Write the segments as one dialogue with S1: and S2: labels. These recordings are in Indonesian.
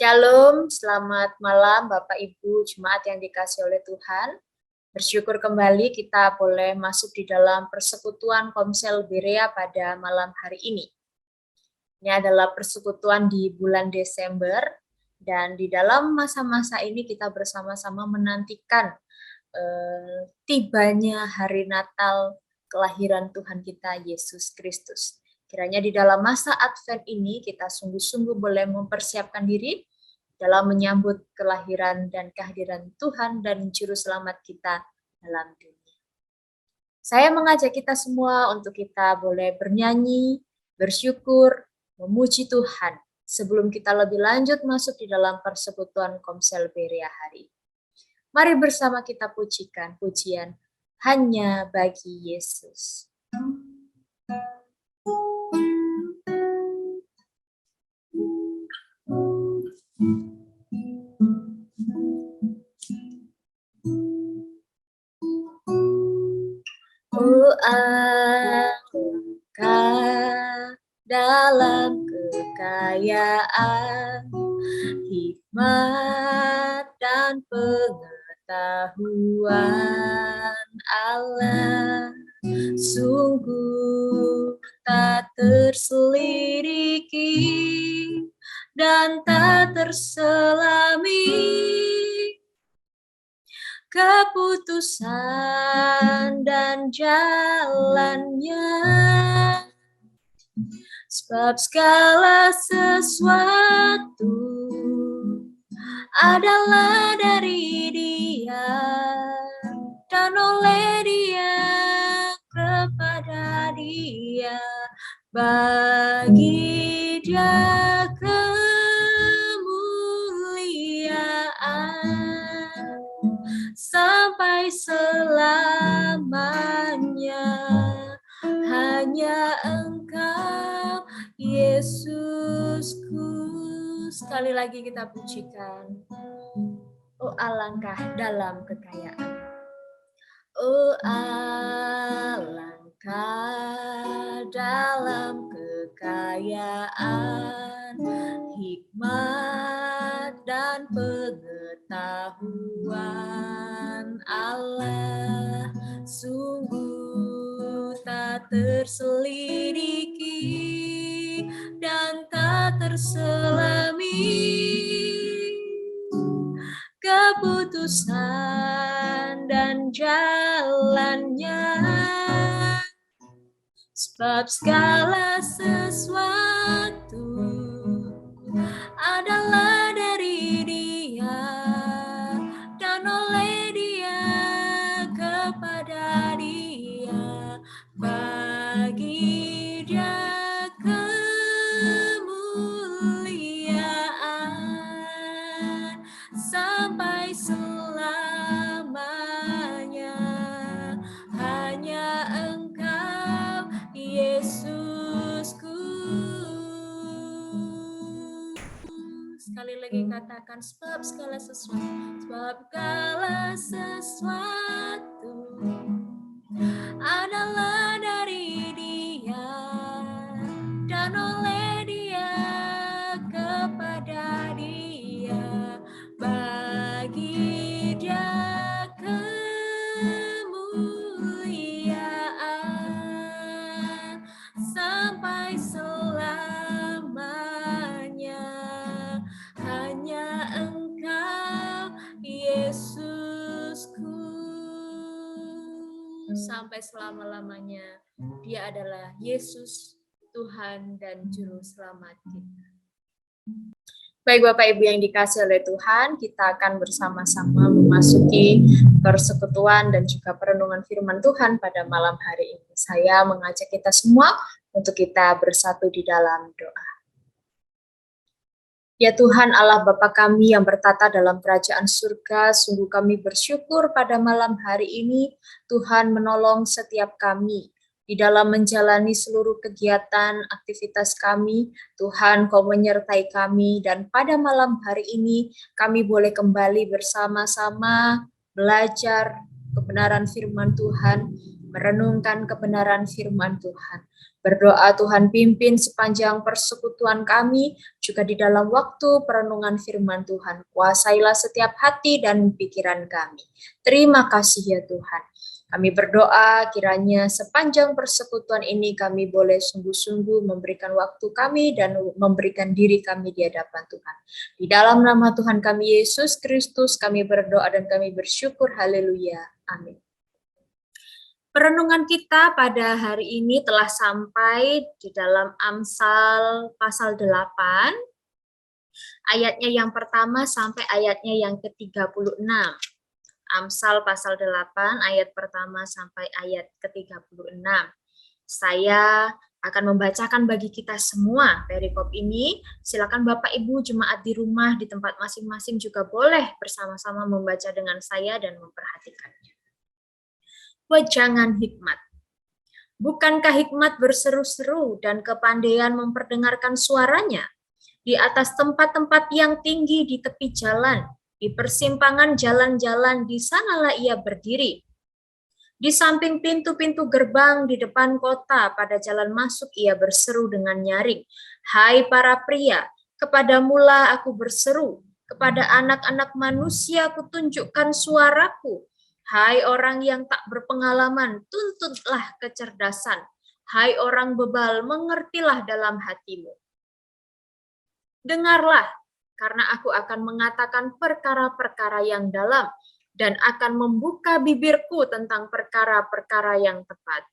S1: Shalom, selamat malam Bapak Ibu Jemaat yang dikasihi oleh Tuhan. Bersyukur kembali kita boleh masuk di dalam persekutuan Komsel Berea pada malam hari ini. Ini adalah persekutuan di bulan Desember dan di dalam masa-masa ini kita bersama-sama menantikan tibanya hari Natal kelahiran Tuhan kita Yesus Kristus. Kiranya di dalam masa Advent ini kita sungguh-sungguh boleh mempersiapkan diri dalam menyambut kelahiran dan kehadiran Tuhan dan Juru Selamat kita dalam dunia. Saya mengajak kita semua untuk kita boleh bernyanyi, bersyukur, memuji Tuhan sebelum kita lebih lanjut masuk di dalam persekutuan Komsel Berea hari ini. Mari bersama kita pujikan pujian Hanya Bagi Yesus. Oh, alangkah dalam kekayaan, hikmat dan pengetahuan Allah, sungguh tak terselidiki dan tak terselami keputusan dan jalannya, sebab segala sesuatu adalah dari Dia dan oleh Dia, kepada Dia, bagi Dia kemuliaan sampai selamanya. Hanya Engkau Yesusku. Sekali lagi kita pujikan. Oh, alangkah dalam kekayaan. Oh, alangkah dalam kekayaan, hikmat dan pengetahuan Allah, sungguh tak terselidiki dan tak terselami keputusan dan jalannya, sebab segala sesuatu adalah dari Dia dan oleh Dia, kepada Dia, bagi Dia kemuliaan sampai selamanya. Hanya Engkau Yesusku. Sekali lagi katakan, sebab segala sesuatu adalah dari Dia dan oleh Dia, kepada Dia, bagi Dia kemuliaan sampai selamanya. Hanya Engkau Yesusku. Sampai selama-lamanya Dia adalah Yesus, Tuhan dan Juru Selamat kita. Baik Bapak Ibu yang dikasihi oleh Tuhan, kita akan bersama-sama memasuki persekutuan dan juga perenungan firman Tuhan pada malam hari ini. Saya mengajak kita semua untuk kita bersatu di dalam doa. Ya Tuhan Allah Bapa kami yang bertata dalam kerajaan surga, sungguh kami bersyukur pada malam hari ini Tuhan menolong setiap kami di dalam menjalani seluruh kegiatan, aktivitas kami. Tuhan Kau menyertai kami dan pada malam hari ini kami boleh kembali bersama-sama belajar kebenaran firman Tuhan. merenungkan kebenaran firman Tuhan. Berdoa Tuhan pimpin sepanjang persekutuan kami, juga di dalam waktu perenungan firman Tuhan. Kuasailah setiap hati dan pikiran kami. Terima kasih ya Tuhan. Kami berdoa kiranya sepanjang persekutuan ini kami boleh sungguh-sungguh memberikan waktu kami dan memberikan diri kami di hadapan Tuhan. Di dalam nama Tuhan kami Yesus Kristus kami berdoa dan kami bersyukur. Haleluya. Amin. Perenungan kita pada hari ini telah sampai di dalam Amsal pasal 8, ayatnya yang pertama sampai ayatnya yang ke-36. Amsal pasal 8 ayat pertama sampai ayat ke-36. Saya akan membacakan bagi kita semua perikop ini. Silakan Bapak Ibu jemaat di rumah di tempat masing-masing juga boleh bersama-sama membaca dengan saya dan memperhatikannya. Wejangan hikmat. Bukankah hikmat berseru-seru dan kepandaian memperdengarkan suaranya di atas tempat-tempat yang tinggi di tepi jalan? Di persimpangan jalan-jalan di sanalah ia berdiri. Di samping pintu-pintu gerbang di depan kota pada jalan masuk ia berseru dengan nyaring. Hai para pria, kepadamulah aku berseru. Kepada anak-anak manusia kutunjukkan suaraku. Hai orang yang tak berpengalaman, tuntutlah kecerdasan. Hai orang bebal, mengertilah dalam hatimu. Dengarlah, karena aku akan mengatakan perkara-perkara yang dalam dan akan membuka bibirku tentang perkara-perkara yang tepat.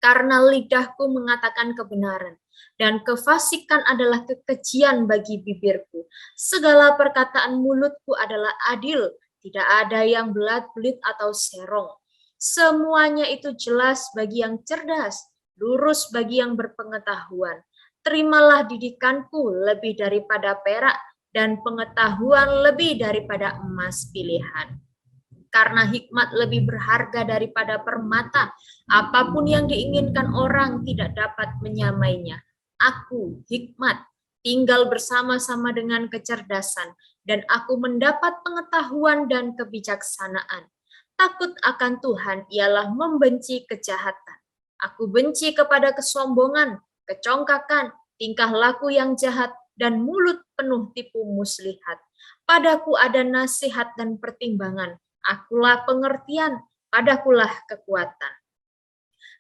S1: Karena lidahku mengatakan kebenaran dan kefasikan adalah kekejian bagi bibirku. Segala perkataan mulutku adalah adil, tidak ada yang belat-belit atau serong. Semuanya itu jelas bagi yang cerdas, lurus bagi yang berpengetahuan. Terimalah didikanku lebih daripada perak, dan pengetahuan lebih daripada emas pilihan. Karena hikmat lebih berharga daripada permata, apapun yang diinginkan orang tidak dapat menyamainya. Aku, hikmat, tinggal bersama-sama dengan kecerdasan, dan aku mendapat pengetahuan dan kebijaksanaan. Takut akan Tuhan ialah membenci kejahatan. Aku benci kepada kesombongan, kecongkakan, tingkah laku yang jahat, dan mulut penuh tipu muslihat. Padaku ada nasihat dan pertimbangan, akulah pengertian, padakulah kekuatan.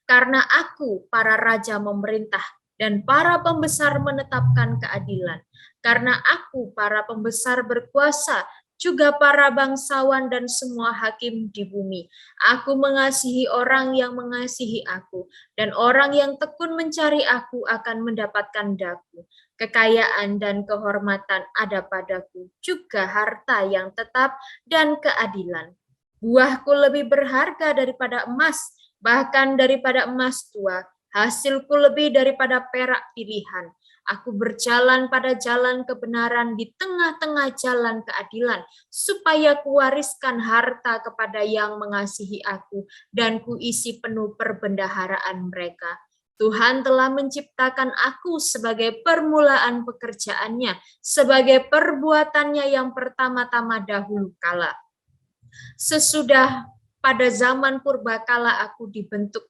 S1: Karena aku, para raja memerintah, dan para pembesar menetapkan keadilan. Karena aku, para pembesar berkuasa, juga para bangsawan dan semua hakim di bumi. Aku mengasihi orang yang mengasihi aku, dan orang yang tekun mencari aku akan mendapatkan daku. Kekayaan dan kehormatan ada padaku, juga harta yang tetap dan keadilan. Buahku lebih berharga daripada emas, bahkan daripada emas tua. Hasilku lebih daripada perak pilihan. Aku berjalan pada jalan kebenaran di tengah-tengah jalan keadilan, supaya kuwariskan harta kepada yang mengasihi aku, dan kuisi penuh perbendaharaan mereka. Tuhan telah menciptakan aku sebagai permulaan pekerjaannya, sebagai perbuatannya yang pertama-tama dahulu kala. Sesudah pada zaman purbakala aku dibentuk,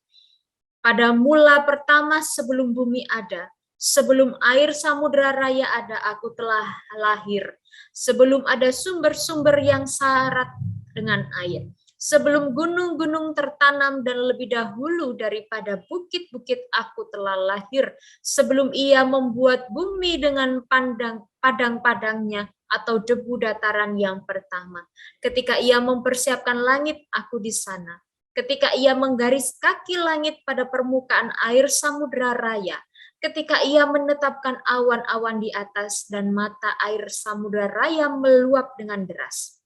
S1: pada mula pertama sebelum bumi ada, sebelum air samudera raya ada, aku telah lahir. Sebelum ada sumber-sumber yang syarat dengan air. Sebelum gunung-gunung tertanam dan lebih dahulu daripada bukit-bukit aku telah lahir. Sebelum ia membuat bumi dengan padang-padangnya atau debu dataran yang pertama. Ketika ia mempersiapkan langit, aku di sana. Ketika ia menggaris kaki langit pada permukaan air samudera raya, ketika ia menetapkan awan-awan di atas dan mata air samudera raya meluap dengan deras.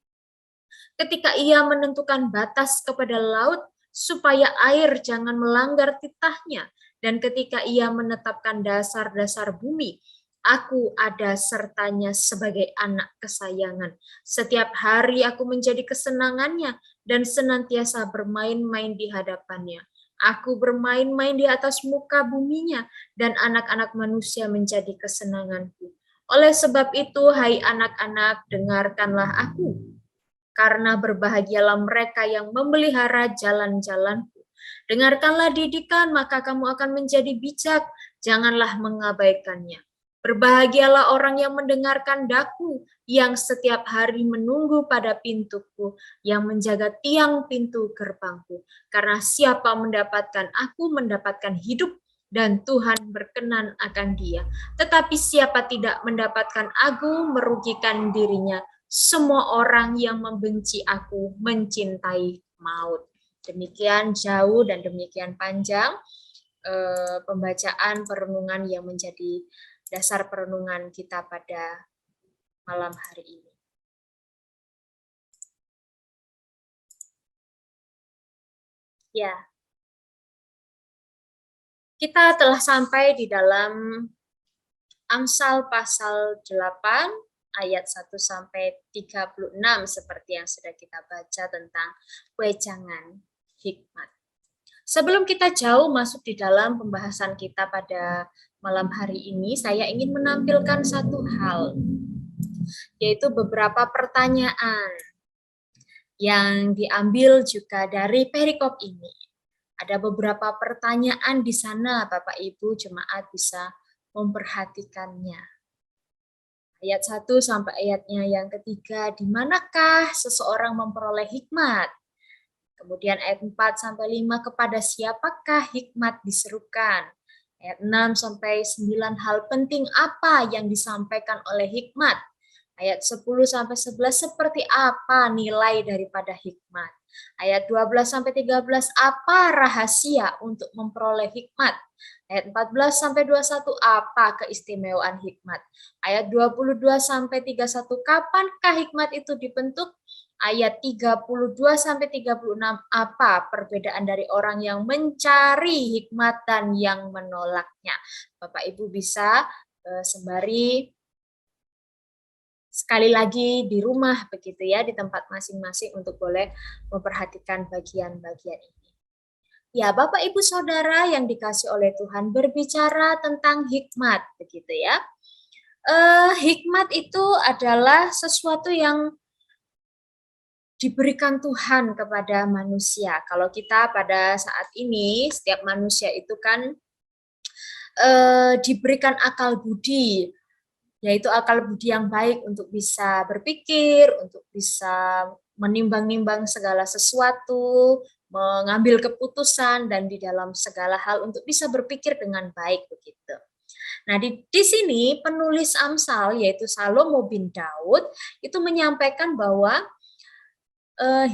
S1: Ketika ia menentukan batas kepada laut supaya air jangan melanggar titahnya, dan ketika ia menetapkan dasar-dasar bumi, aku ada sertanya sebagai anak kesayangan. Setiap hari aku menjadi kesenangannya dan senantiasa bermain-main di hadapannya. Aku bermain-main di atas muka buminya dan anak-anak manusia menjadi kesenanganku. Oleh sebab itu, hai anak-anak, dengarkanlah aku. Karena berbahagialah mereka yang memelihara jalan-jalanku. Dengarkanlah didikan, maka kamu akan menjadi bijak, janganlah mengabaikannya. Berbahagialah orang yang mendengarkan daku, yang setiap hari menunggu pada pintuku, yang menjaga tiang pintu gerbangku. Karena siapa mendapatkan aku mendapatkan hidup, dan Tuhan berkenan akan dia. Tetapi siapa tidak mendapatkan aku merugikan dirinya. Semua orang yang membenci aku mencintai maut. Demikian jauh dan demikian panjang pembacaan perenungan yang menjadi dasar perenungan kita pada malam hari ini. Ya, kita telah sampai di dalam Amsal pasal 8 ayat 1 sampai 36 seperti yang sudah kita baca tentang wejangan hikmat. Sebelum kita jauh masuk di dalam pembahasan kita pada malam hari ini, saya ingin menampilkan satu hal, yaitu beberapa pertanyaan yang diambil juga dari perikop ini. Ada beberapa pertanyaan di sana, Bapak Ibu jemaat bisa memperhatikannya. Ayat 1 sampai ayatnya yang ketiga, di manakah seseorang memperoleh hikmat? Kemudian ayat 4 sampai 5, kepada siapakah hikmat diserukan? Ayat 6 sampai 9, hal penting apa yang disampaikan oleh hikmat? Ayat 10 sampai 11, seperti apa nilai daripada hikmat? Ayat 12 sampai 13, apa rahasia untuk memperoleh hikmat? Ayat 14 sampai 21, apa keistimewaan hikmat? Ayat 22 sampai 31, kapankah hikmat itu dibentuk? Ayat 32 sampai 36, apa perbedaan dari orang yang mencari hikmat dan yang menolaknya? Bapak Ibu bisa sembari sekali lagi di rumah begitu ya, di tempat masing-masing untuk boleh memperhatikan bagian-bagian ini. Ya, Bapak Ibu Saudara yang dikasih oleh Tuhan, berbicara tentang hikmat begitu ya. Hikmat itu adalah sesuatu yang diberikan Tuhan kepada manusia. Kalau kita pada saat ini, setiap manusia itu kan diberikan akal budi, yaitu akal budi yang baik untuk bisa berpikir, untuk bisa menimbang-nimbang segala sesuatu, mengambil keputusan, dan di dalam segala hal untuk bisa berpikir dengan baik begitu. Nah, di sini penulis Amsal, yaitu Salomo bin Daud, itu menyampaikan bahwa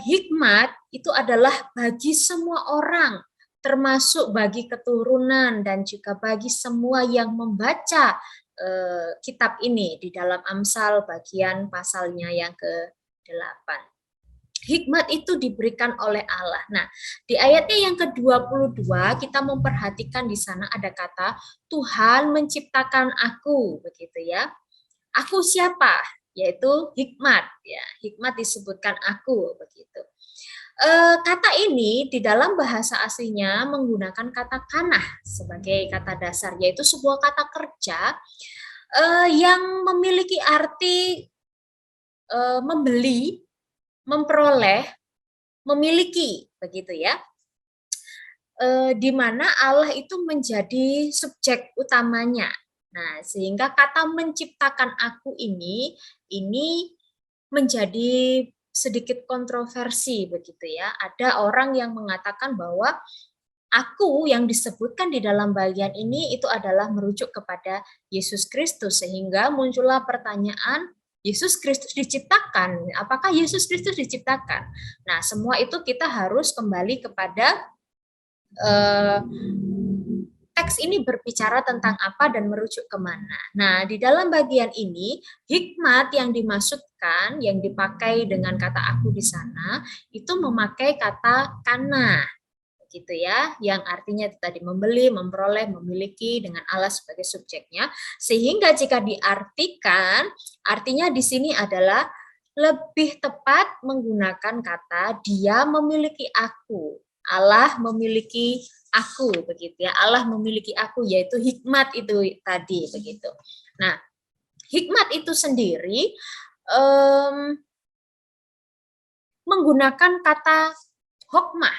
S1: hikmat itu adalah bagi semua orang, termasuk bagi keturunan dan juga bagi semua yang membaca kitab ini di dalam Amsal bagian pasalnya yang ke-8. Hikmat itu diberikan oleh Allah. Nah, di ayatnya yang ke-22 kita memperhatikan di sana ada kata Tuhan menciptakan aku, begitu ya. Aku siapa? Yaitu hikmat ya. Hikmat disebutkan aku begitu. Kata ini di dalam bahasa aslinya menggunakan kata kanah sebagai kata dasar, yaitu sebuah kata kerja yang memiliki arti membeli, memperoleh, memiliki begitu ya. Di mana Allah itu menjadi subjek utamanya. Nah, sehingga kata menciptakan aku ini menjadi sedikit kontroversi begitu ya. Ada orang yang mengatakan bahwa aku yang disebutkan di dalam bagian ini itu adalah merujuk kepada Yesus Kristus, sehingga muncullah pertanyaan, Yesus Kristus diciptakan, apakah Yesus Kristus diciptakan? Nah, semua itu kita harus kembali kepada teks ini berbicara tentang apa dan merujuk kemana. Nah, di dalam bagian ini, hikmat yang dimaksudkan, yang dipakai dengan kata aku di sana, itu memakai kata kana, gitu ya, yang artinya tadi membeli, memperoleh, memiliki dengan Allah sebagai subjeknya, sehingga jika diartikan, artinya di sini adalah lebih tepat menggunakan kata dia memiliki aku, Allah memiliki aku, begitu ya, Allah memiliki aku, yaitu hikmat itu tadi begitu. Nah, hikmat itu sendiri menggunakan kata hokmah.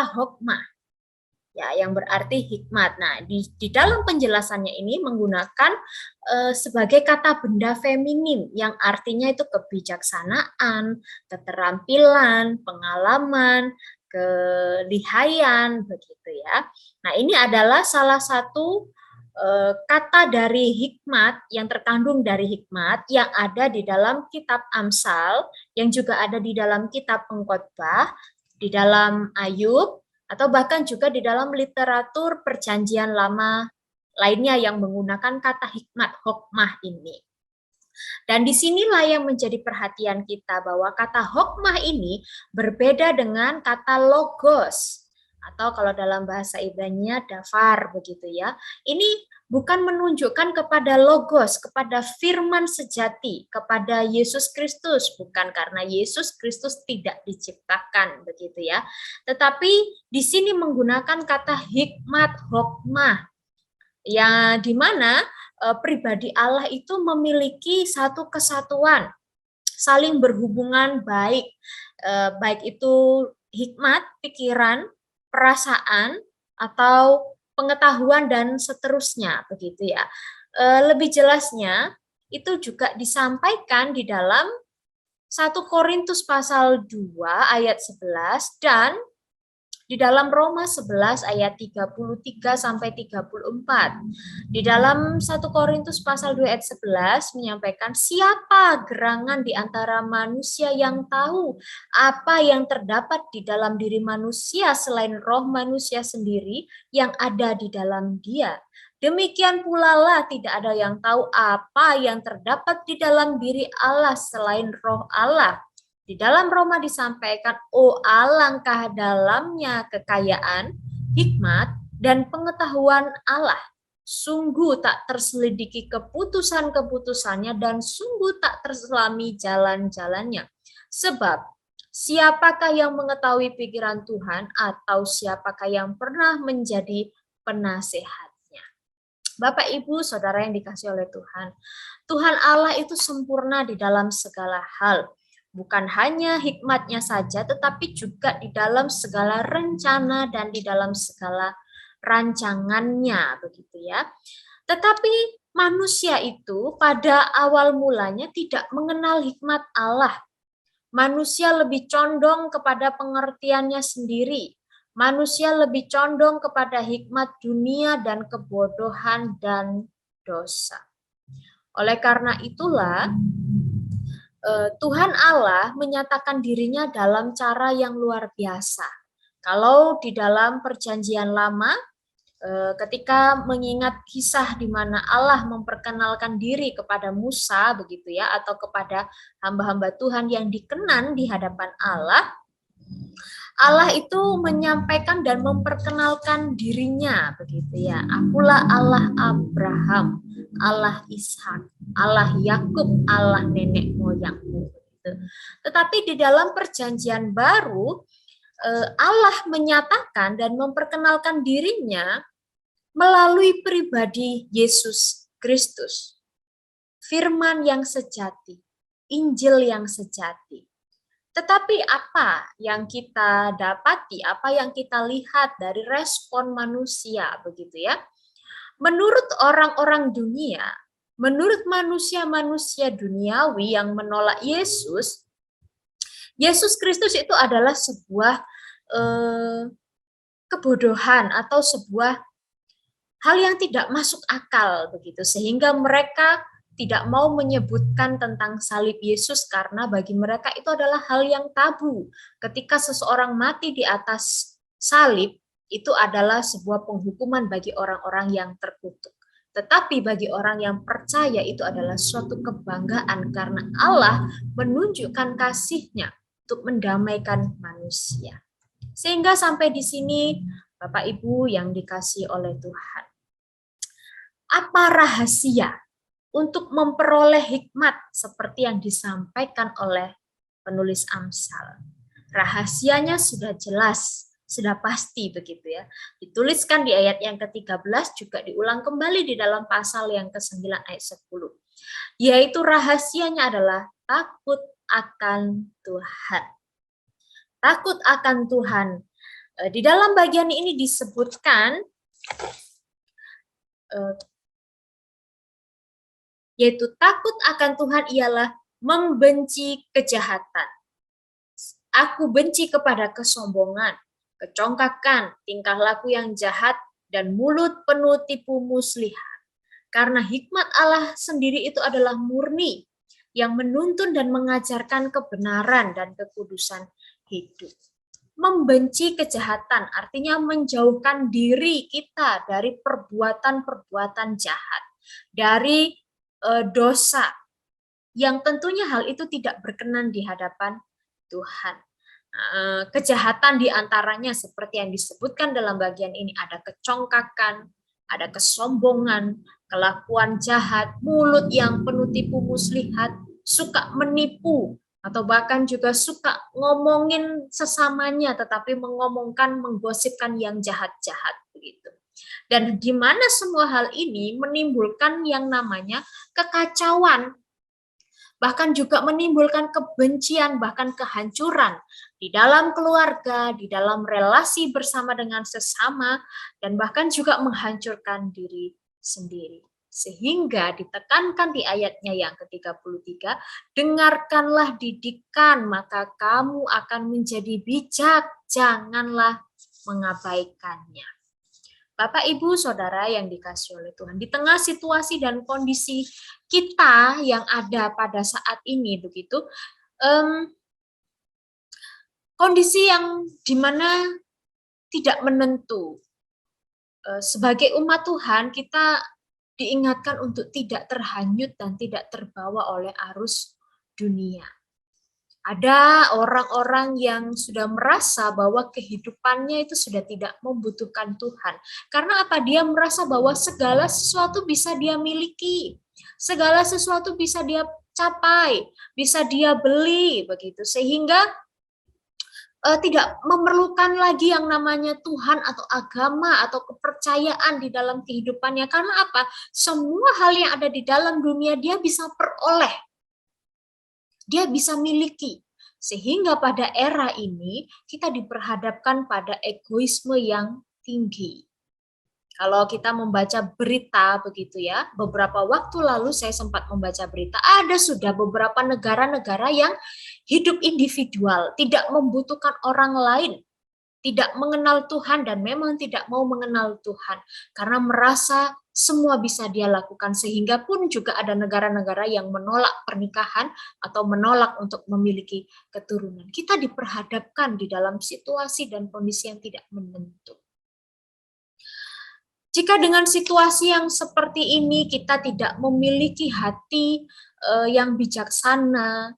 S1: kata hokmah, ya, yang berarti hikmat. Nah, di dalam penjelasannya ini menggunakan sebagai kata benda feminim yang artinya itu kebijaksanaan, keterampilan, pengalaman, kelihayan, begitu ya. Nah, ini adalah salah satu kata dari hikmat yang terkandung dari hikmat yang ada di dalam kitab Amsal, yang juga ada di dalam kitab Pengkhotbah, di dalam Ayub, atau bahkan juga di dalam literatur Perjanjian Lama lainnya yang menggunakan kata hikmat, hokmah ini. Dan disinilah yang menjadi perhatian kita bahwa kata hokmah ini berbeda dengan kata logos, atau kalau dalam bahasa Ibrani dafar, begitu ya. Ini bukan menunjukkan kepada logos, kepada firman sejati, kepada Yesus Kristus, bukan, karena Yesus Kristus tidak diciptakan, begitu ya. Tetapi di sini menggunakan kata hikmat, hokmah, yang dimana pribadi Allah itu memiliki satu kesatuan, saling berhubungan baik, baik itu hikmat, pikiran, perasaan, atau pengetahuan, dan seterusnya, begitu ya. Lebih jelasnya, itu juga disampaikan di dalam 1 Korintus pasal 2 ayat 11 dan di dalam Roma 11 ayat 33 sampai 34. Di dalam 1 Korintus pasal 2 ayat 11 menyampaikan, siapa gerangan di antara manusia yang tahu apa yang terdapat di dalam diri manusia selain roh manusia sendiri yang ada di dalam dia. Demikian pula lah tidak ada yang tahu apa yang terdapat di dalam diri Allah selain roh Allah. Di dalam Roma disampaikan, oh alangkah dalamnya kekayaan, hikmat, dan pengetahuan Allah. Sungguh tak terselidiki keputusan-keputusannya dan sungguh tak terselami jalan-jalannya. Sebab siapakah yang mengetahui pikiran Tuhan atau siapakah yang pernah menjadi penasehatnya? Bapak, Ibu, Saudara yang dikasihi oleh Tuhan, Tuhan Allah itu sempurna di dalam segala hal. Bukan hanya hikmatnya saja, tetapi juga di dalam segala rencana dan di dalam segala rancangannya, begitu ya. Tetapi manusia itu pada awal mulanya tidak mengenal hikmat Allah. Manusia lebih condong kepada pengertiannya sendiri. Manusia lebih condong kepada hikmat dunia dan kebodohan dan dosa. Oleh karena itulah, Tuhan Allah menyatakan dirinya dalam cara yang luar biasa. Kalau di dalam Perjanjian Lama, ketika mengingat kisah di mana Allah memperkenalkan diri kepada Musa, begitu ya, atau kepada hamba-hamba Tuhan yang dikenan di hadapan Allah, Allah itu menyampaikan dan memperkenalkan dirinya, begitu ya. Akulah Allah Abraham, Allah Ishak, Allah Yakub, Allah nenek moyangmu. Begitu. Tetapi di dalam Perjanjian Baru, Allah menyatakan dan memperkenalkan dirinya melalui pribadi Yesus Kristus. Firman yang sejati, Injil yang sejati. Tetapi apa yang kita dapati, apa yang kita lihat dari respon manusia, begitu ya? Menurut orang-orang dunia, menurut manusia-manusia duniawi yang menolak Yesus, Yesus Kristus itu adalah sebuah kebodohan atau sebuah hal yang tidak masuk akal, begitu, sehingga mereka tidak mau menyebutkan tentang salib Yesus karena bagi mereka itu adalah hal yang tabu. Ketika seseorang mati di atas salib, itu adalah sebuah penghukuman bagi orang-orang yang terkutuk. Tetapi bagi orang yang percaya itu adalah suatu kebanggaan karena Allah menunjukkan kasih-Nya untuk mendamaikan manusia. Sehingga sampai di sini, Bapak Ibu yang dikasihi oleh Tuhan, apa rahasia untuk memperoleh hikmat seperti yang disampaikan oleh penulis Amsal? Rahasianya sudah jelas, sudah pasti, begitu ya. Dituliskan di ayat yang ke-13, juga diulang kembali di dalam pasal yang ke-9 ayat 10. Yaitu rahasianya adalah takut akan Tuhan. Takut akan Tuhan. Di dalam bagian ini disebutkan yaitu takut akan Tuhan ialah membenci kejahatan. Aku benci kepada kesombongan, kecongkakan, tingkah laku yang jahat, dan mulut penuh tipu muslihat. Karena hikmat Allah sendiri itu adalah murni, yang menuntun dan mengajarkan kebenaran dan kekudusan hidup. Membenci kejahatan artinya menjauhkan diri kita dari perbuatan-perbuatan jahat, dari dosa, yang tentunya hal itu tidak berkenan di hadapan Tuhan. Kejahatan diantaranya seperti yang disebutkan dalam bagian ini, ada kecongkakan, ada kesombongan, kelakuan jahat, mulut yang penuh tipu muslihat, suka menipu, atau bahkan juga suka ngomongin sesamanya, tetapi menggosipkan yang jahat-jahat begitu. Dan di mana semua hal ini menimbulkan yang namanya kekacauan, bahkan juga menimbulkan kebencian, bahkan kehancuran di dalam keluarga, di dalam relasi bersama dengan sesama, dan bahkan juga menghancurkan diri sendiri. Sehingga ditekankan di ayatnya yang ke-33, dengarkanlah didikan, maka kamu akan menjadi bijak, janganlah mengabaikannya. Bapak, Ibu, Saudara yang dikasihi oleh Tuhan, di tengah situasi dan kondisi kita yang ada pada saat ini, begitu, kondisi yang dimana tidak menentu, sebagai umat Tuhan, kita diingatkan untuk tidak terhanyut dan tidak terbawa oleh arus dunia. Ada orang-orang yang sudah merasa bahwa kehidupannya itu sudah tidak membutuhkan Tuhan. Karena apa? Dia merasa bahwa segala sesuatu bisa dia miliki. Segala sesuatu bisa dia capai, bisa dia beli, begitu. Sehingga tidak memerlukan lagi yang namanya Tuhan atau agama atau kepercayaan di dalam kehidupannya. Karena apa? Semua hal yang ada di dalam dunia dia bisa peroleh. Dia bisa miliki. Sehingga pada era ini kita diperhadapkan pada egoisme yang tinggi. Kalau kita membaca berita begitu ya, beberapa waktu lalu saya sempat membaca berita, ada sudah beberapa negara-negara yang hidup individual, tidak membutuhkan orang lain, tidak mengenal Tuhan dan memang tidak mau mengenal Tuhan karena merasa semua bisa dia lakukan, sehingga pun juga ada negara-negara yang menolak pernikahan atau menolak untuk memiliki keturunan. Kita diperhadapkan di dalam situasi dan kondisi yang tidak menentu. Jika dengan situasi yang seperti ini kita tidak memiliki hati yang bijaksana,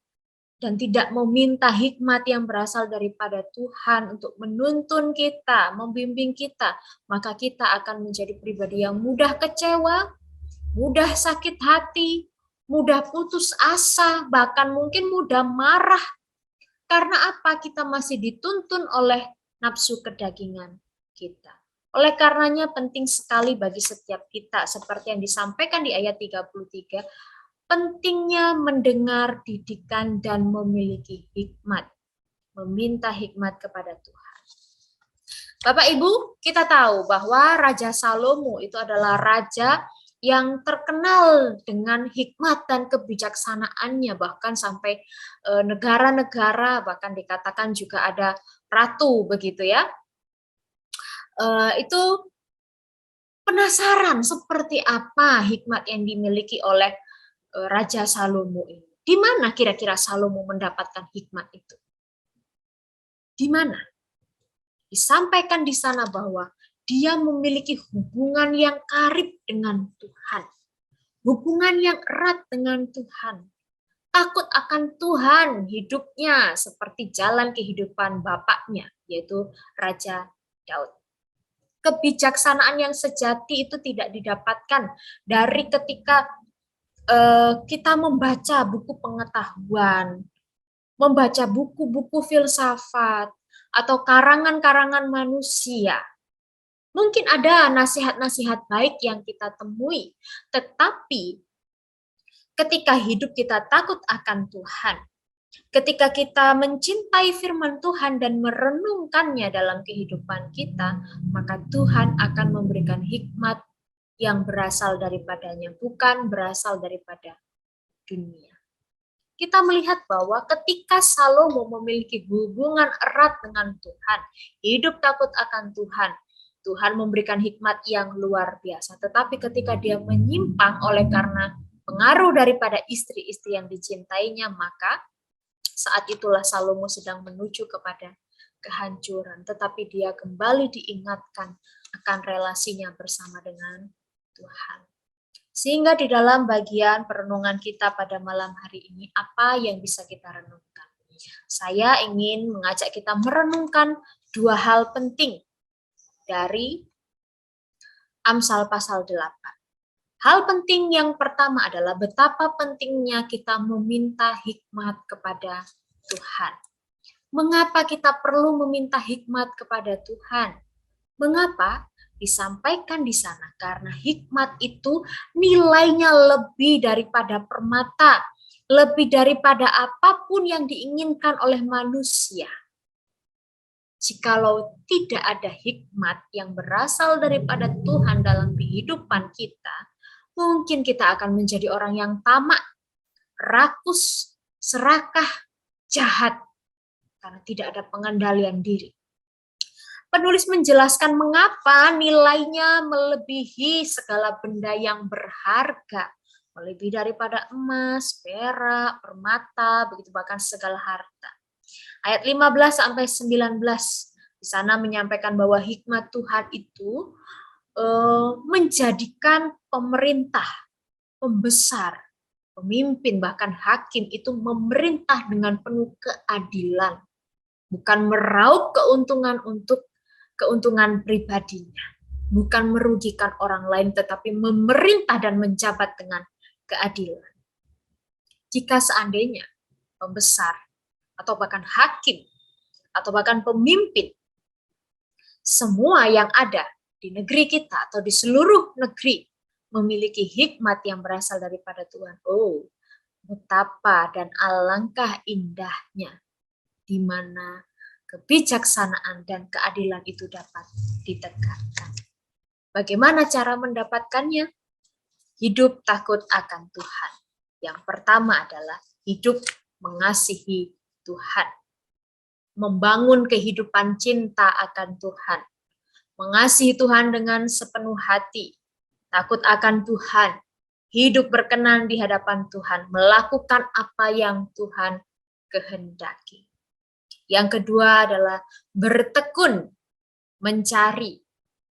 S1: dan tidak meminta hikmat yang berasal daripada Tuhan untuk menuntun kita, membimbing kita, maka kita akan menjadi pribadi yang mudah kecewa, mudah sakit hati, mudah putus asa, bahkan mungkin mudah marah. Karena apa? Kita masih dituntun oleh nafsu kedagingan kita. Oleh karenanya penting sekali bagi setiap kita, seperti yang disampaikan di ayat 33, pentingnya mendengar didikan dan memiliki hikmat, meminta hikmat kepada Tuhan. Bapak Ibu, kita tahu bahwa Raja Salomo itu adalah raja yang terkenal dengan hikmat dan kebijaksanaannya, bahkan sampai negara-negara, bahkan dikatakan juga ada ratu begitu ya. Itu penasaran seperti apa hikmat yang dimiliki oleh Raja Salomo ini. Di mana kira-kira Salomo mendapatkan hikmat itu? Di mana? Disampaikan di sana bahwa dia memiliki hubungan yang karib dengan Tuhan. Hubungan yang erat dengan Tuhan. Takut akan Tuhan hidupnya seperti jalan kehidupan bapaknya, yaitu Raja Daud. Kebijaksanaan yang sejati itu tidak didapatkan dari ketika kita membaca buku pengetahuan, membaca buku-buku filsafat, atau karangan-karangan manusia. Mungkin ada nasihat-nasihat baik yang kita temui, tetapi ketika hidup kita takut akan Tuhan, Ketika kita mencintai firman Tuhan dan merenungkannya dalam kehidupan kita, maka Tuhan akan memberikan hikmat yang berasal daripadanya, bukan berasal daripada dunia. Kita melihat bahwa ketika Salomo memiliki hubungan erat dengan Tuhan, hidup takut akan Tuhan, Tuhan memberikan hikmat yang luar biasa. Tetapi ketika dia menyimpang oleh karena pengaruh daripada istri-istri yang dicintainya, maka saat itulah Salomo sedang menuju kepada kehancuran. Tetapi dia kembali diingatkan akan relasinya bersama dengan Tuhan. Sehingga di dalam bagian perenungan kita pada malam hari ini, apa yang bisa kita renungkan? Saya ingin mengajak kita merenungkan dua hal penting dari Amsal pasal 8. Hal penting yang pertama adalah betapa pentingnya kita meminta hikmat kepada Tuhan. Mengapa kita perlu meminta hikmat kepada Tuhan? Mengapa? Disampaikan di sana karena hikmat itu nilainya lebih daripada permata, lebih daripada apapun yang diinginkan oleh manusia. Jikalau tidak ada hikmat yang berasal daripada Tuhan dalam kehidupan kita, mungkin kita akan menjadi orang yang tamak, rakus, serakah, jahat, karena tidak ada pengendalian diri. Penulis menjelaskan mengapa nilainya melebihi segala benda yang berharga, melebihi daripada emas, perak, permata, begitu bahkan segala harta. Ayat 15 sampai 19 di sana menyampaikan bahwa hikmat Tuhan itu menjadikan pemerintah, pembesar, pemimpin, bahkan hakim itu memerintah dengan penuh keadilan, bukan meraup keuntungan untuk keuntungan pribadinya, bukan merugikan orang lain, tetapi memerintah dan menjabat dengan keadilan. Jika seandainya pembesar atau bahkan hakim atau bahkan pemimpin, semua yang ada di negeri kita atau di seluruh negeri memiliki hikmat yang berasal daripada Tuhan. Oh, betapa dan alangkah indahnya di mana kebijaksanaan dan keadilan itu dapat ditegakkan. Bagaimana cara mendapatkannya? Hidup takut akan Tuhan. Yang pertama adalah hidup mengasihi Tuhan. Membangun kehidupan cinta akan Tuhan. Mengasihi Tuhan dengan sepenuh hati. Takut akan Tuhan. Hidup berkenan di hadapan Tuhan. Melakukan apa yang Tuhan kehendaki. Yang kedua adalah bertekun mencari,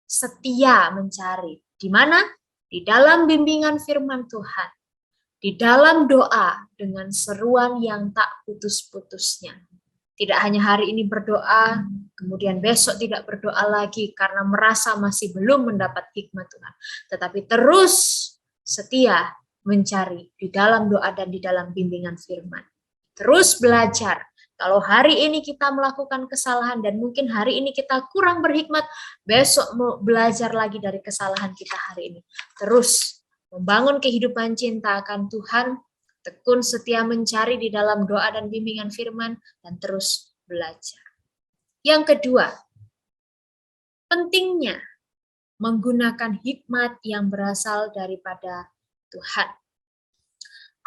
S1: setia mencari. Di mana? Di dalam bimbingan firman Tuhan. Di dalam doa dengan seruan yang tak putus-putusnya. Tidak hanya hari ini berdoa, kemudian besok tidak berdoa lagi karena merasa masih belum mendapat hikmat Tuhan. Tetapi terus setia mencari di dalam doa dan di dalam bimbingan firman. Terus belajar. Kalau hari ini kita melakukan kesalahan dan mungkin hari ini kita kurang berhikmat, besok mau belajar lagi dari kesalahan kita hari ini. Terus membangun kehidupan cinta akan Tuhan, tekun setia mencari di dalam doa dan bimbingan firman, dan terus belajar. Yang kedua, pentingnya menggunakan hikmat yang berasal daripada Tuhan.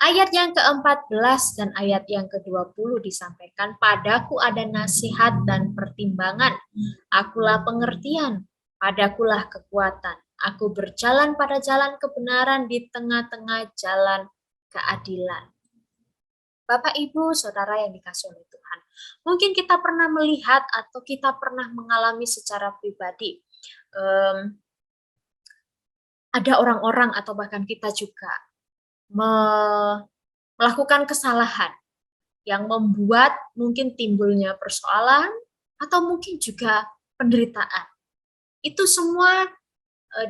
S1: Ayat yang ke-14 dan ayat yang ke-20 disampaikan, padaku ada nasihat dan pertimbangan, akulah pengertian, padakulah kekuatan, aku berjalan pada jalan kebenaran di tengah-tengah jalan keadilan. Bapak, Ibu, Saudara yang dikasihi oleh Tuhan, mungkin kita pernah melihat atau kita pernah mengalami secara pribadi, ada orang-orang atau bahkan kita juga melakukan kesalahan yang membuat mungkin timbulnya persoalan atau mungkin juga penderitaan. Itu semua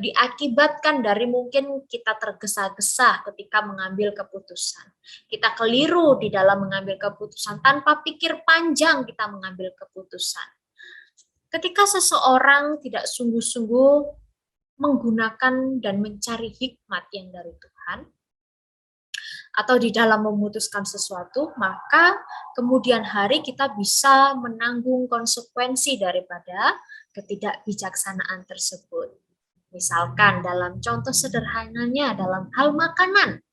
S1: diakibatkan dari mungkin kita tergesa-gesa ketika mengambil keputusan. Kita keliru di dalam mengambil keputusan, tanpa pikir panjang kita mengambil keputusan. Ketika seseorang tidak sungguh-sungguh menggunakan dan mencari hikmat yang dari Tuhan, atau di dalam memutuskan sesuatu, maka kemudian hari kita bisa menanggung konsekuensi daripada ketidakbijaksanaan tersebut. Misalkan dalam contoh sederhananya dalam hal makanan,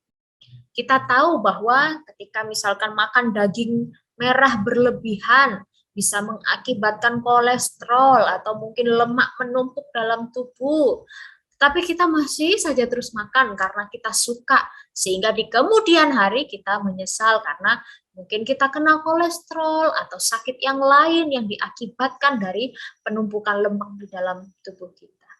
S1: kita tahu bahwa ketika misalkan makan daging merah berlebihan bisa mengakibatkan kolesterol atau mungkin lemak menumpuk dalam tubuh. Tapi kita masih saja terus makan karena kita suka, sehingga di kemudian hari kita menyesal karena mungkin kita kena kolesterol atau sakit yang lain yang diakibatkan dari penumpukan lemak di dalam tubuh kita.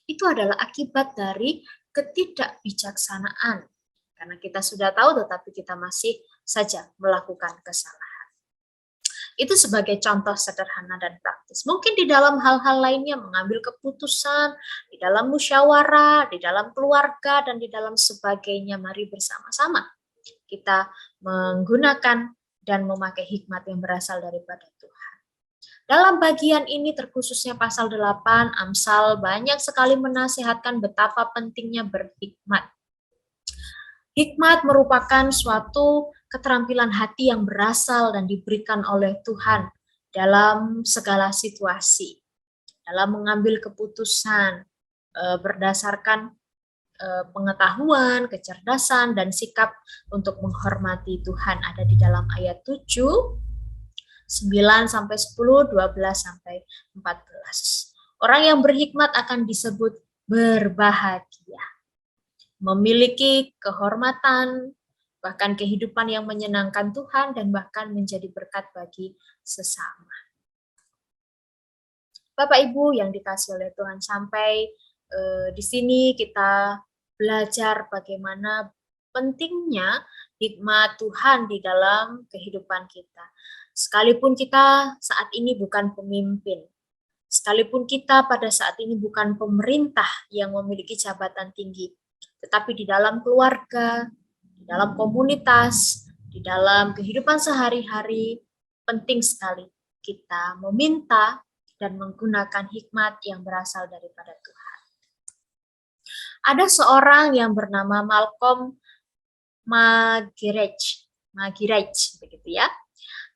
S1: Itu adalah akibat dari ketidakbijaksanaan. Karena kita sudah tahu tetapi kita masih saja melakukan kesalahan. Itu sebagai contoh sederhana dan praktis. Mungkin di dalam hal-hal lainnya mengambil keputusan, di dalam musyawarah, di dalam keluarga, dan di dalam sebagainya. Mari bersama-sama kita menggunakan dan memakai hikmat yang berasal daripada Tuhan. Dalam bagian ini terkhususnya pasal 8, Amsal banyak sekali menasihatkan betapa pentingnya berhikmat. Hikmat merupakan suatu keterampilan hati yang berasal dan diberikan oleh Tuhan dalam segala situasi, dalam mengambil keputusan berdasarkan pengetahuan, kecerdasan, dan sikap untuk menghormati Tuhan. Ada di dalam ayat 7, 9 sampai 10, 12 sampai 14. Orang yang berhikmat akan disebut berbahagia, memiliki kehormatan, bahkan kehidupan yang menyenangkan Tuhan, dan bahkan menjadi berkat bagi sesama. Bapak Ibu yang dikasih oleh Tuhan, sampai di sini kita belajar bagaimana pentingnya hikmat Tuhan di dalam kehidupan kita. Sekalipun kita saat ini bukan pemimpin, sekalipun kita pada saat ini bukan pemerintah yang memiliki jabatan tinggi, tetapi di dalam keluarga, di dalam komunitas, di dalam kehidupan sehari-hari, penting sekali kita meminta dan menggunakan hikmat yang berasal daripada Tuhan. Ada seorang yang bernama Malcolm Magirage, begitu ya.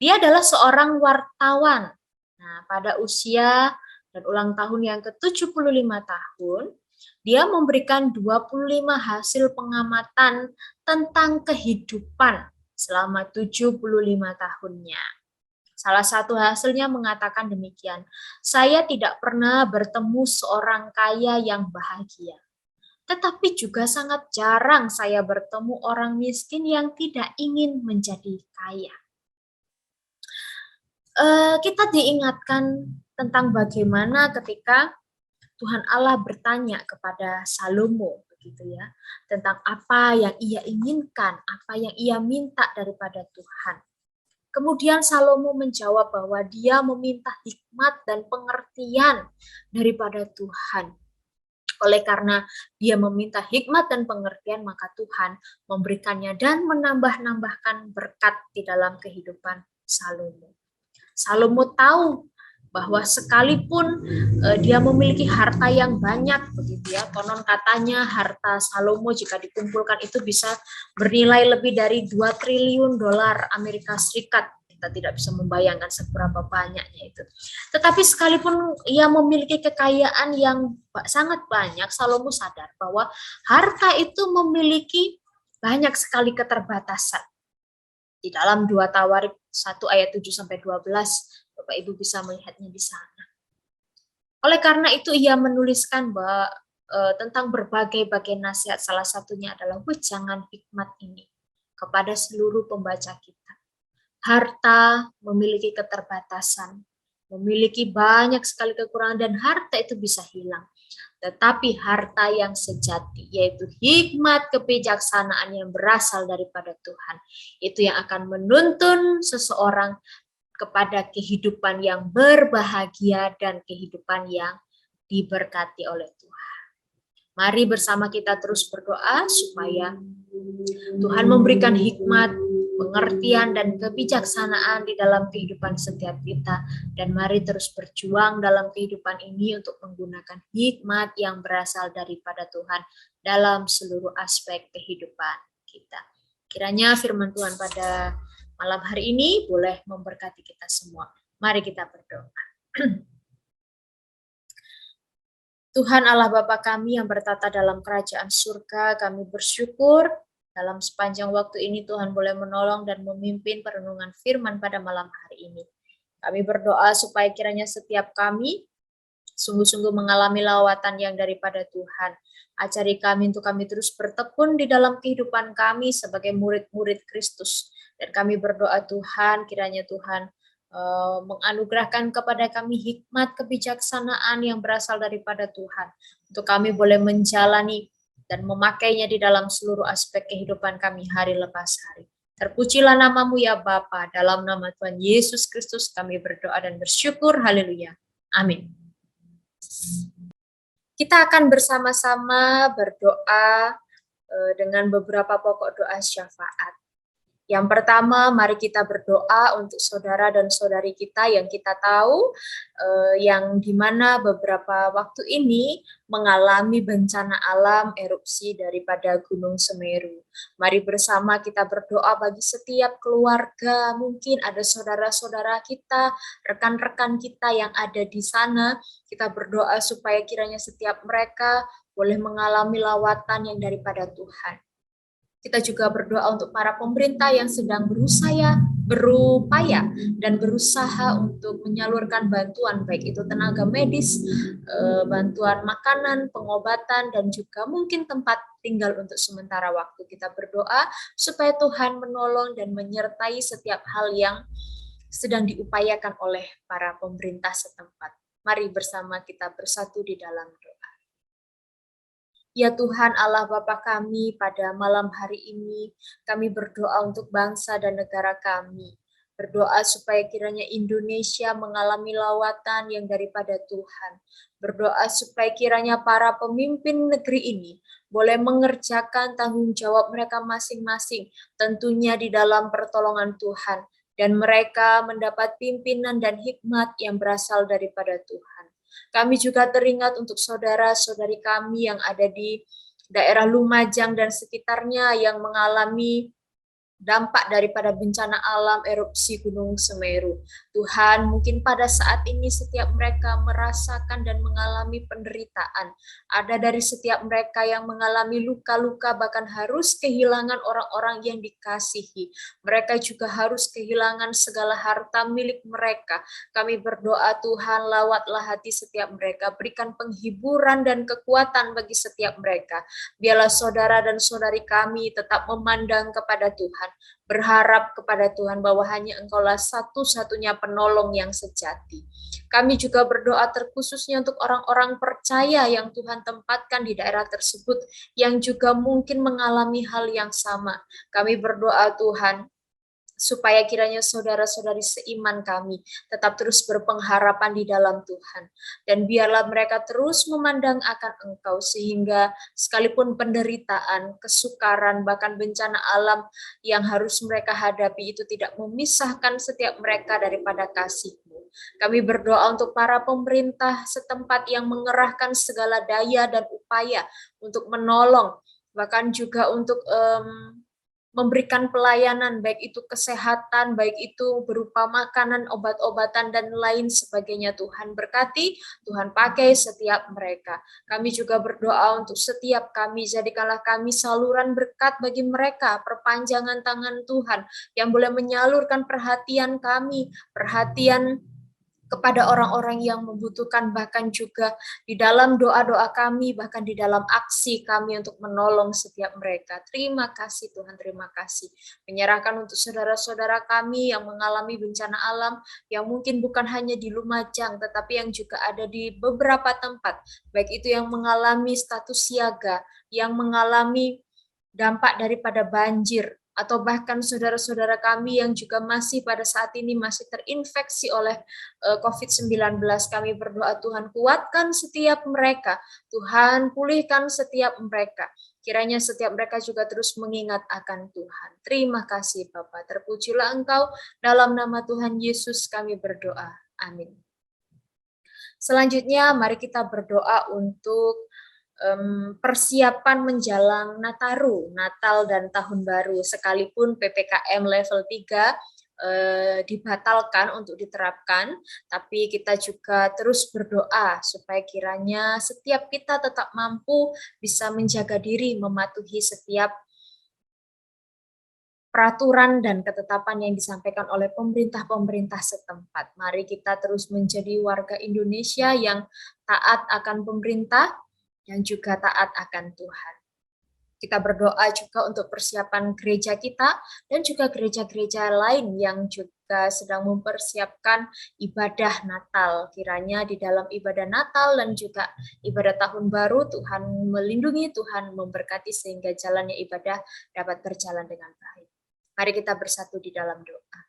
S1: Dia adalah seorang wartawan. Nah, pada usia dan ulang tahun yang ke-75 tahun, dia memberikan 25 hasil pengamatan tentang kehidupan selama 75 tahunnya. Salah satu hasilnya mengatakan demikian, saya tidak pernah bertemu seorang kaya yang bahagia. Tetapi juga sangat jarang saya bertemu orang miskin yang tidak ingin menjadi kaya. Kita diingatkan tentang bagaimana ketika Tuhan Allah bertanya kepada Salomo, begitu ya, tentang apa yang ia inginkan, apa yang ia minta daripada Tuhan. Kemudian Salomo menjawab bahwa dia meminta hikmat dan pengertian daripada Tuhan. Oleh karena dia meminta hikmat dan pengertian, maka Tuhan memberikannya dan menambah-nambahkan berkat di dalam kehidupan Salomo. Salomo tahu bahwa sekalipun dia memiliki harta yang banyak, begitu ya, konon katanya harta Salomo jika dikumpulkan itu bisa bernilai lebih dari 2 triliun dolar Amerika Serikat. Kita tidak bisa membayangkan seberapa banyaknya itu. Tetapi sekalipun ia memiliki kekayaan yang sangat banyak, Salomo sadar bahwa harta itu memiliki banyak sekali keterbatasan. Di dalam 2 Tawarikh 1 ayat 7 sampai 12, Bapak Ibu bisa melihatnya di sana. Oleh karena itu ia menuliskan bahwa tentang berbagai nasihat, salah satunya adalah wejangan hikmat ini kepada seluruh pembaca kita. Harta memiliki keterbatasan, memiliki banyak sekali kekurangan, dan harta itu bisa hilang. Tetapi harta yang sejati, yaitu hikmat kebijaksanaan yang berasal daripada Tuhan, itu yang akan menuntun seseorang kepada kehidupan yang berbahagia dan kehidupan yang diberkati oleh Tuhan. Mari bersama kita terus berdoa supaya Tuhan memberikan hikmat, pengertian, dan kebijaksanaan di dalam kehidupan setiap kita. Dan mari terus berjuang dalam kehidupan ini untuk menggunakan hikmat yang berasal daripada Tuhan dalam seluruh aspek kehidupan kita. Kiranya firman Tuhan pada malam hari ini boleh memberkati kita semua. Mari kita berdoa. Tuhan Allah Bapa kami yang bertata dalam kerajaan surga, kami bersyukur dalam sepanjang waktu ini Tuhan boleh menolong dan memimpin perenungan firman pada malam hari ini. Kami berdoa supaya kiranya setiap kami sungguh-sungguh mengalami lawatan yang daripada Tuhan. Ajari kami untuk kami terus bertekun di dalam kehidupan kami sebagai murid-murid Kristus. Dan kami berdoa Tuhan, kiranya Tuhan menganugerahkan kepada kami hikmat kebijaksanaan yang berasal daripada Tuhan. Untuk kami boleh menjalani dan memakainya di dalam seluruh aspek kehidupan kami hari lepas hari. Terpujilah namamu ya Bapa, dalam nama Tuhan Yesus Kristus kami berdoa dan bersyukur. Haleluya. Amin. Kita akan bersama-sama berdoa dengan beberapa pokok doa syafaat. Yang pertama, mari kita berdoa untuk saudara dan saudari kita yang kita tahu yang dimana beberapa waktu ini mengalami bencana alam erupsi daripada Gunung Semeru. Mari bersama kita berdoa bagi setiap keluarga, mungkin ada saudara-saudara kita, rekan-rekan kita yang ada di sana. Kita berdoa supaya kiranya setiap mereka boleh mengalami lawatan yang daripada Tuhan. Kita juga berdoa untuk para pemerintah yang sedang berupaya dan berusaha untuk menyalurkan bantuan, baik itu tenaga medis, bantuan makanan, pengobatan, dan juga mungkin tempat tinggal untuk sementara waktu. Kita berdoa supaya Tuhan menolong dan menyertai setiap hal yang sedang diupayakan oleh para pemerintah setempat. Mari bersama kita bersatu di dalam doa. Ya Tuhan Allah Bapa kami, pada malam hari ini kami berdoa untuk bangsa dan negara kami. Berdoa supaya kiranya Indonesia mengalami lawatan yang daripada Tuhan. Berdoa supaya kiranya para pemimpin negeri ini boleh mengerjakan tanggung jawab mereka masing-masing, tentunya di dalam pertolongan Tuhan. Dan mereka mendapat pimpinan dan hikmat yang berasal daripada Tuhan. Kami juga teringat untuk saudara-saudari kami yang ada di daerah Lumajang dan sekitarnya yang mengalami dampak daripada bencana alam erupsi Gunung Semeru. Tuhan, mungkin pada saat ini setiap mereka merasakan dan mengalami penderitaan. Ada dari setiap mereka yang mengalami luka-luka, bahkan harus kehilangan orang-orang yang dikasihi. Mereka juga harus kehilangan segala harta milik mereka. Kami berdoa Tuhan, lawatlah hati setiap mereka, berikan penghiburan dan kekuatan bagi setiap mereka. Biarlah saudara dan saudari kami tetap memandang kepada Tuhan, berharap kepada Tuhan bahwa hanya Engkaulah satu-satunya penolong yang sejati. Kami juga berdoa terkhususnya untuk orang-orang percaya yang Tuhan tempatkan di daerah tersebut, yang juga mungkin mengalami hal yang sama. Kami berdoa Tuhan, supaya kiranya saudara-saudari seiman kami tetap terus berpengharapan di dalam Tuhan. Dan biarlah mereka terus memandang akan Engkau, sehingga sekalipun penderitaan, kesukaran, bahkan bencana alam yang harus mereka hadapi itu tidak memisahkan setiap mereka daripada kasih-Mu. Kami berdoa untuk para pemerintah setempat yang mengerahkan segala daya dan upaya untuk menolong, bahkan juga untuk memberikan pelayanan, baik itu kesehatan, baik itu berupa makanan, obat-obatan, dan lain sebagainya. Tuhan berkati, Tuhan pakai setiap mereka. Kami juga berdoa untuk setiap kami, jadikanlah kami saluran berkat bagi mereka, perpanjangan tangan Tuhan, yang boleh menyalurkan perhatian kami, perhatian kepada orang-orang yang membutuhkan, bahkan juga di dalam doa-doa kami, bahkan di dalam aksi kami untuk menolong setiap mereka. Terima kasih Tuhan, terima kasih. Menyerahkan untuk saudara-saudara kami yang mengalami bencana alam, yang mungkin bukan hanya di Lumajang, tetapi yang juga ada di beberapa tempat, baik itu yang mengalami status siaga, yang mengalami dampak daripada banjir, atau bahkan saudara-saudara kami yang juga masih pada saat ini masih terinfeksi oleh COVID-19. Kami berdoa Tuhan kuatkan setiap mereka, Tuhan pulihkan setiap mereka. Kiranya setiap mereka juga terus mengingat akan Tuhan. Terima kasih Bapa, terpujilah Engkau, dalam nama Tuhan Yesus kami berdoa. Amin. Selanjutnya mari kita berdoa untuk persiapan menjelang Nataru, Natal dan Tahun Baru, sekalipun PPKM level 3 dibatalkan untuk diterapkan, tapi kita juga terus berdoa supaya kiranya setiap kita tetap mampu bisa menjaga diri, mematuhi setiap peraturan dan ketetapan yang disampaikan oleh pemerintah-pemerintah setempat. Mari kita terus menjadi warga Indonesia yang taat akan pemerintah dan juga taat akan Tuhan. Kita berdoa juga untuk persiapan gereja kita dan juga gereja-gereja lain yang juga sedang mempersiapkan ibadah Natal. Kiranya di dalam ibadah Natal dan juga ibadah Tahun Baru, Tuhan melindungi, Tuhan memberkati sehingga jalannya ibadah dapat berjalan dengan baik. Mari kita bersatu di dalam doa.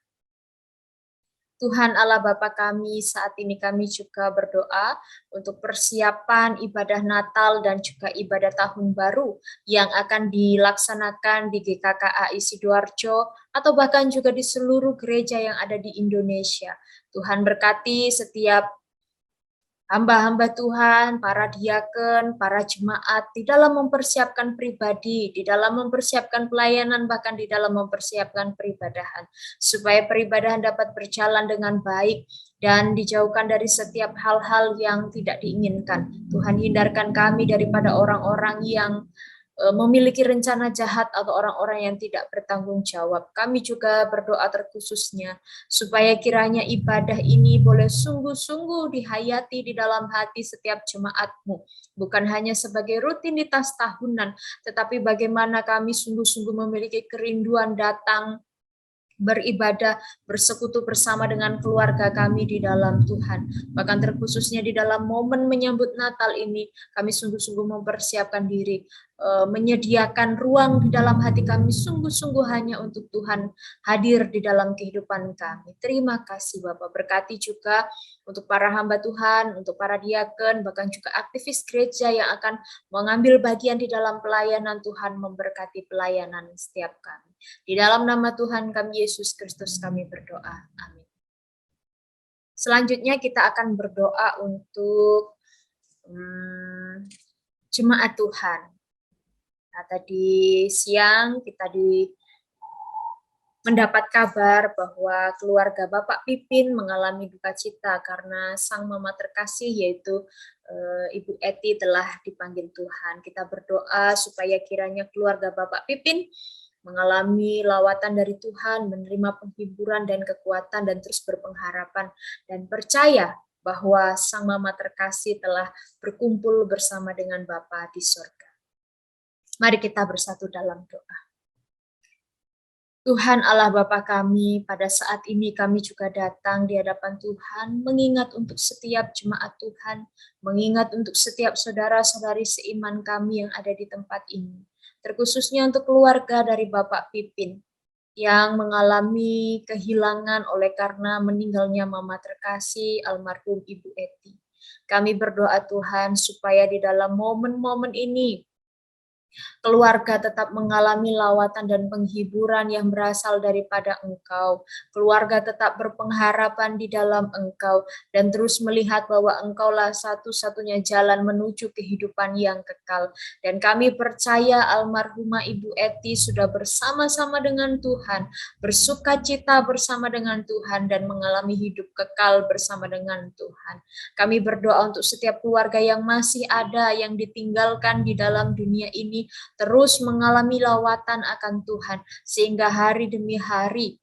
S1: Tuhan Allah Bapa kami, saat ini kami juga berdoa untuk persiapan ibadah Natal dan juga ibadah Tahun Baru yang akan dilaksanakan di GKKAI Sidoarjo atau bahkan juga di seluruh gereja yang ada di Indonesia. Tuhan berkati setiap hamba-hamba Tuhan, para diaken, para jemaat, di dalam mempersiapkan pribadi, di dalam mempersiapkan pelayanan, bahkan di dalam mempersiapkan peribadahan, supaya peribadahan dapat berjalan dengan baik dan dijauhkan dari setiap hal-hal yang tidak diinginkan. Tuhan, hindarkan kami daripada orang-orang yang memiliki rencana jahat atau orang-orang yang tidak bertanggung jawab. Kami juga berdoa terkhususnya supaya kiranya ibadah ini boleh sungguh-sungguh dihayati di dalam hati setiap jemaat-Mu, bukan hanya sebagai rutinitas tahunan, tetapi bagaimana kami sungguh-sungguh memiliki kerinduan datang beribadah, bersekutu bersama dengan keluarga kami di dalam Tuhan. Bahkan terkhususnya di dalam momen menyambut Natal ini, kami sungguh-sungguh mempersiapkan diri, menyediakan ruang di dalam hati kami sungguh-sungguh hanya untuk Tuhan hadir di dalam kehidupan kami. Terima kasih Bapak, berkati juga untuk para hamba Tuhan, untuk para diaken, bahkan juga aktivis gereja yang akan mengambil bagian di dalam pelayanan. Tuhan memberkati pelayanan setiap kami. Di dalam nama Tuhan kami Yesus Kristus kami berdoa. Amin. Selanjutnya kita akan berdoa untuk jemaat Tuhan. Nah, tadi siang kita mendapat kabar bahwa keluarga Bapak Pipin mengalami duka cita karena sang mama terkasih yaitu Ibu Eti telah dipanggil Tuhan. Kita berdoa supaya kiranya keluarga Bapak Pipin mengalami lawatan dari Tuhan, menerima penghiburan dan kekuatan dan terus berpengharapan dan percaya bahwa sang mama terkasih telah berkumpul bersama dengan Bapa di surga. Mari kita bersatu dalam doa. Tuhan Allah Bapa kami, pada saat ini kami juga datang di hadapan Tuhan, mengingat untuk setiap jemaat Tuhan, mengingat untuk setiap saudara-saudari seiman kami yang ada di tempat ini. Terkhususnya untuk keluarga dari Bapak Pipin yang mengalami kehilangan oleh karena meninggalnya mama terkasih almarhum Ibu Eti. Kami berdoa Tuhan supaya di dalam momen-momen ini keluarga tetap mengalami lawatan dan penghiburan yang berasal daripada Engkau. Keluarga tetap berpengharapan di dalam Engkau dan terus melihat bahwa Engkaulah satu-satunya jalan menuju kehidupan yang kekal. Dan kami percaya almarhumah Ibu Eti sudah bersama-sama dengan Tuhan, bersukacita bersama dengan Tuhan dan mengalami hidup kekal bersama dengan Tuhan. Kami berdoa untuk setiap keluarga yang masih ada yang ditinggalkan di dalam dunia ini terus mengalami lawatan akan Tuhan sehingga hari demi hari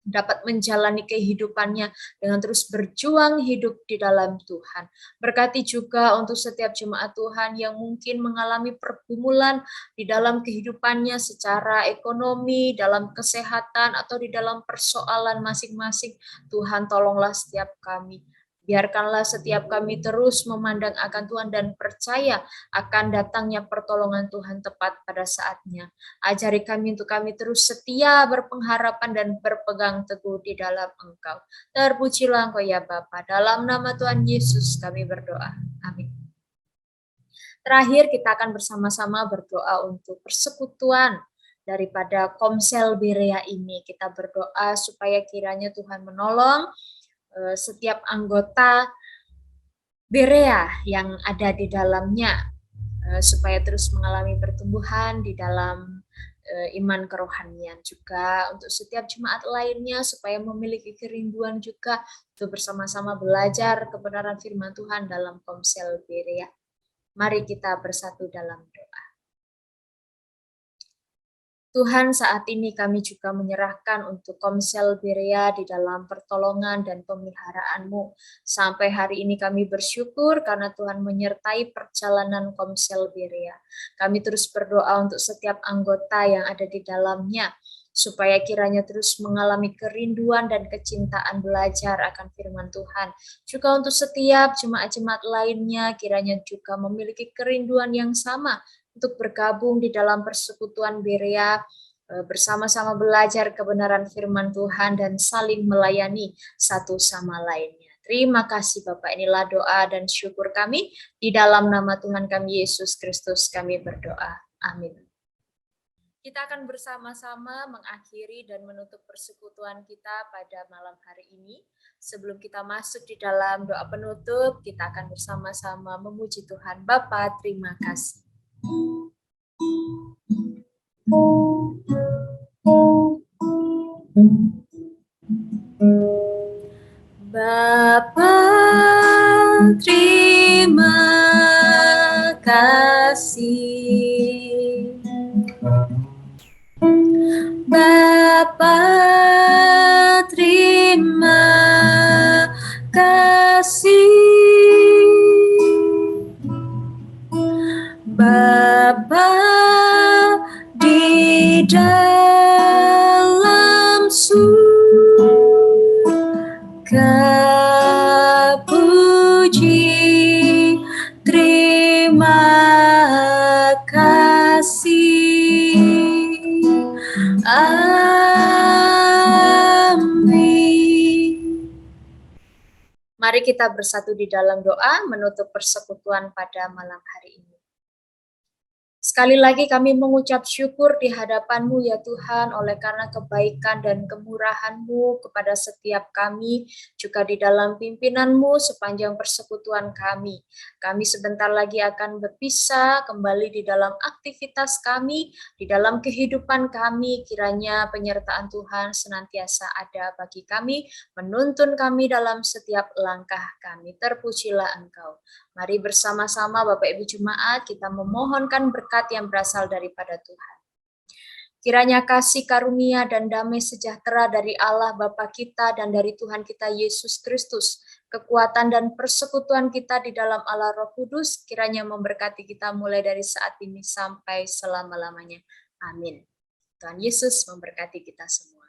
S1: dapat menjalani kehidupannya dengan terus berjuang hidup di dalam Tuhan. Berkati juga untuk setiap jemaat Tuhan yang mungkin mengalami pergumulan di dalam kehidupannya secara ekonomi, dalam kesehatan, atau di dalam persoalan masing-masing. Tuhan tolonglah setiap kami. Biarkanlah setiap kami terus memandang akan Tuhan dan percaya akan datangnya pertolongan Tuhan tepat pada saatnya. Ajari kami untuk kami terus setia berpengharapan dan berpegang teguh di dalam Engkau. Terpujilah Engkau ya Bapa. Dalam nama Tuhan Yesus kami berdoa. Amin. Terakhir kita akan bersama-sama berdoa untuk persekutuan daripada Komsel Berea ini. Kita berdoa supaya kiranya Tuhan menolong setiap anggota Berea yang ada di dalamnya, supaya terus mengalami pertumbuhan di dalam iman kerohanian, juga untuk setiap jemaat lainnya supaya memiliki kerinduan juga untuk bersama-sama belajar kebenaran firman Tuhan dalam Komsel Berea. Mari kita bersatu dalam doa. Tuhan, saat ini kami juga menyerahkan untuk Komsel Berea di dalam pertolongan dan pemeliharaan-Mu. Sampai hari ini kami bersyukur karena Tuhan menyertai perjalanan Komsel Berea. Kami terus berdoa untuk setiap anggota yang ada di dalamnya, supaya kiranya terus mengalami kerinduan dan kecintaan belajar akan firman Tuhan. Juga untuk setiap jemaat-jemaat lainnya, kiranya juga memiliki kerinduan yang sama untuk bergabung di dalam persekutuan Berea, bersama-sama belajar kebenaran firman Tuhan dan saling melayani satu sama lainnya. Terima kasih Bapak, inilah doa dan syukur kami. Di dalam nama Tuhan kami Yesus Kristus kami berdoa. Amin. Kita akan bersama-sama mengakhiri dan menutup persekutuan kita pada malam hari ini. Sebelum kita masuk di dalam doa penutup, kita akan bersama-sama memuji Tuhan. Bapa, terima kasih. Bapa, terima kasih. Bapa, terima kasih. Bapa, di dalam surga puji, terima kasih. Amin. Mari kita bersatu di dalam doa menutup persekutuan pada malam hari ini. Sekali lagi kami mengucap syukur di hadapan-Mu ya Tuhan, oleh karena kebaikan dan kemurahan-Mu kepada setiap kami, juga di dalam pimpinan-Mu sepanjang persekutuan kami. Kami sebentar lagi akan berpisah kembali di dalam aktivitas kami, di dalam kehidupan kami. Kiranya penyertaan Tuhan senantiasa ada bagi kami, menuntun kami dalam setiap langkah kami. Terpujilah Engkau. Mari bersama-sama Bapak Ibu Jemaat kita memohonkan berkat yang berasal daripada Tuhan. Kiranya kasih karunia dan damai sejahtera dari Allah Bapa kita dan dari Tuhan kita Yesus Kristus, kekuatan dan persekutuan kita di dalam Allah Roh Kudus, kiranya memberkati kita mulai dari saat ini sampai selama-lamanya. Amin. Tuhan Yesus memberkati kita semua.